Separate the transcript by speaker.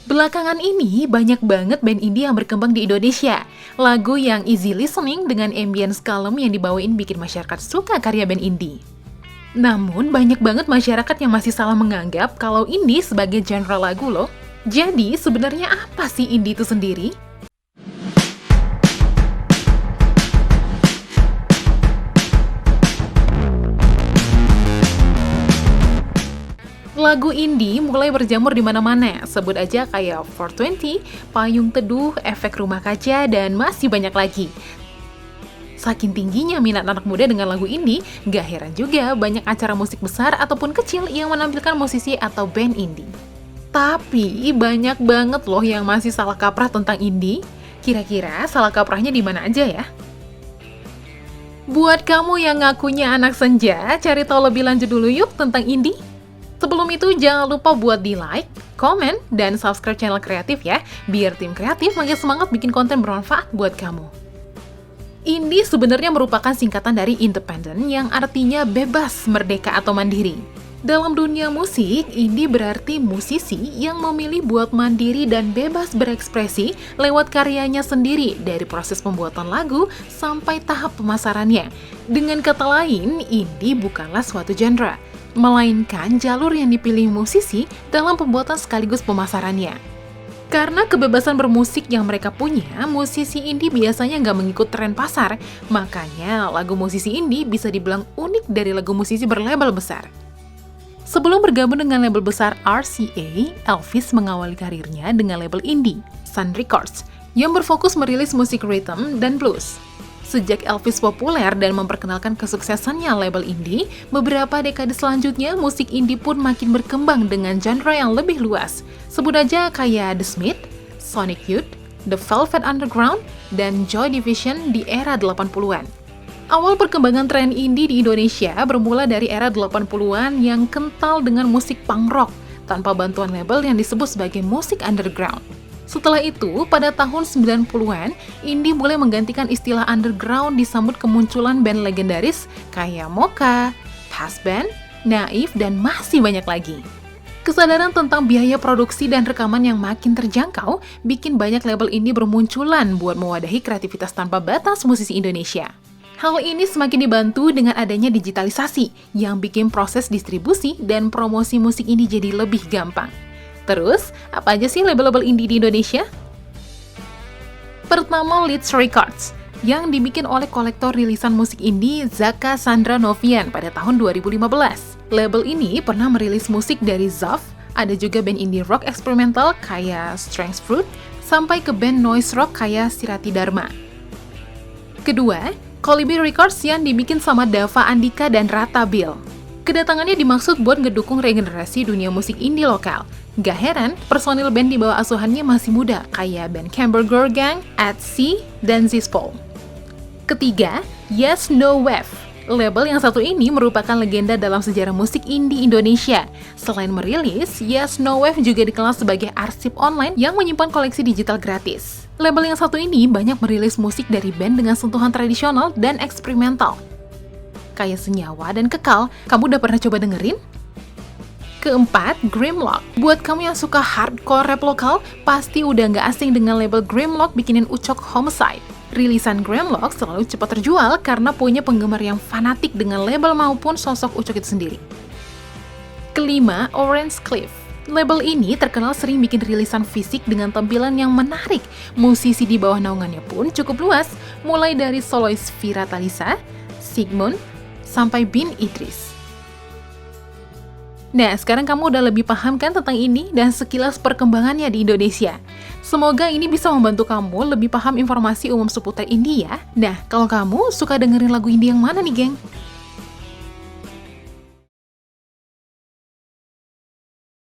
Speaker 1: Belakangan ini banyak banget band indie yang berkembang di Indonesia. Lagu yang easy listening dengan ambience kalem yang dibawain bikin masyarakat suka karya band indie. Namun banyak banget masyarakat yang masih salah menganggap kalau indie sebagai genre lagu loh. Jadi sebenarnya apa sih indie itu sendiri? Lagu indie mulai berjamur di mana-mana, sebut aja kayak 420, Payung Teduh, Efek Rumah Kaca, dan masih banyak lagi. Saking tingginya minat anak muda dengan lagu indie, gak heran juga banyak acara musik besar ataupun kecil yang menampilkan musisi atau band indie. Tapi banyak banget loh yang masih salah kaprah tentang indie. Kira-kira salah kaprahnya di mana aja ya? Buat kamu yang ngakunya anak senja, cari tahu lebih lanjut dulu yuk tentang indie. Sebelum itu, jangan lupa buat di like, komen, dan subscribe channel kreatif ya, biar tim kreatif makin semangat bikin konten bermanfaat buat kamu. Indie sebenarnya merupakan singkatan dari independen yang artinya bebas, merdeka, atau mandiri. Dalam dunia musik, indie berarti musisi yang memilih buat mandiri dan bebas berekspresi lewat karyanya sendiri dari proses pembuatan lagu sampai tahap pemasarannya. Dengan kata lain, indie bukanlah suatu genre, melainkan jalur yang dipilih musisi dalam pembuatan sekaligus pemasarannya. Karena kebebasan bermusik yang mereka punya, musisi indie biasanya nggak mengikut tren pasar, makanya lagu musisi indie bisa dibilang unik dari lagu musisi berlabel besar. Sebelum bergabung dengan label besar RCA, Elvis mengawali karirnya dengan label indie, Sun Records, yang berfokus merilis musik rhythm dan blues. Sejak Elvis populer dan memperkenalkan kesuksesannya label indie, beberapa dekade selanjutnya musik indie pun makin berkembang dengan genre yang lebih luas. Sebut aja kayak The Smiths, Sonic Youth, The Velvet Underground, dan Joy Division di era 80-an. Awal perkembangan tren indie di Indonesia bermula dari era 80-an yang kental dengan musik punk rock, tanpa bantuan label yang disebut sebagai musik underground. Setelah itu, pada tahun 90-an, indie mulai menggantikan istilah underground disambut kemunculan band legendaris kayak Mocha, Past Band, Naif, dan masih banyak lagi. Kesadaran tentang biaya produksi dan rekaman yang makin terjangkau bikin banyak label indie bermunculan buat mewadahi kreativitas tanpa batas musisi Indonesia. Hal ini semakin dibantu dengan adanya digitalisasi yang bikin proses distribusi dan promosi musik indie jadi lebih gampang. Terus, apa aja sih label-label indie di Indonesia? Pertama, Leeds Records, yang dibikin oleh kolektor rilisan musik indie Zaka Sandra Novian pada tahun 2015. Label ini pernah merilis musik dari Zaf, ada juga band indie rock eksperimental kayak Strange Fruit, sampai ke band noise rock kayak Sirati Dharma. Kedua, Kolibri Records yang dibikin sama Dava Andika dan Rata Bill. Kedatangannya dimaksud buat ngedukung regenerasi dunia musik indie lokal. Gak heran, personil band di bawah asuhannya masih muda, kayak band Camberger Gang, @C, dan Zizpol. Ketiga, Yes No Wave. Label yang satu ini merupakan legenda dalam sejarah musik indie Indonesia. Selain merilis, Yes No Wave juga dikenal sebagai arsip online yang menyimpan koleksi digital gratis. Label yang satu ini banyak merilis musik dari band dengan sentuhan tradisional dan eksperimental. Kayak Senyawa dan Kekal, kamu udah pernah coba dengerin? Keempat, Grimlock. Buat kamu yang suka hardcore rap lokal, pasti udah nggak asing dengan label Grimlock bikinin Ucok Homicide. Rilisan Grimlock selalu cepat terjual karena punya penggemar yang fanatik dengan label maupun sosok Ucok itu sendiri. Kelima, Orange Cliff. Label ini terkenal sering bikin rilisan fisik dengan tampilan yang menarik. Musisi di bawah naungannya pun cukup luas, mulai dari solois Vira Talisa, Sigmund, sampai Bin Idris. Nah, sekarang kamu udah lebih paham kan tentang ini dan sekilas perkembangannya di Indonesia. Semoga ini bisa membantu kamu lebih paham informasi umum seputar indie ya. Nah, kalau kamu suka dengerin lagu indie yang mana nih, geng?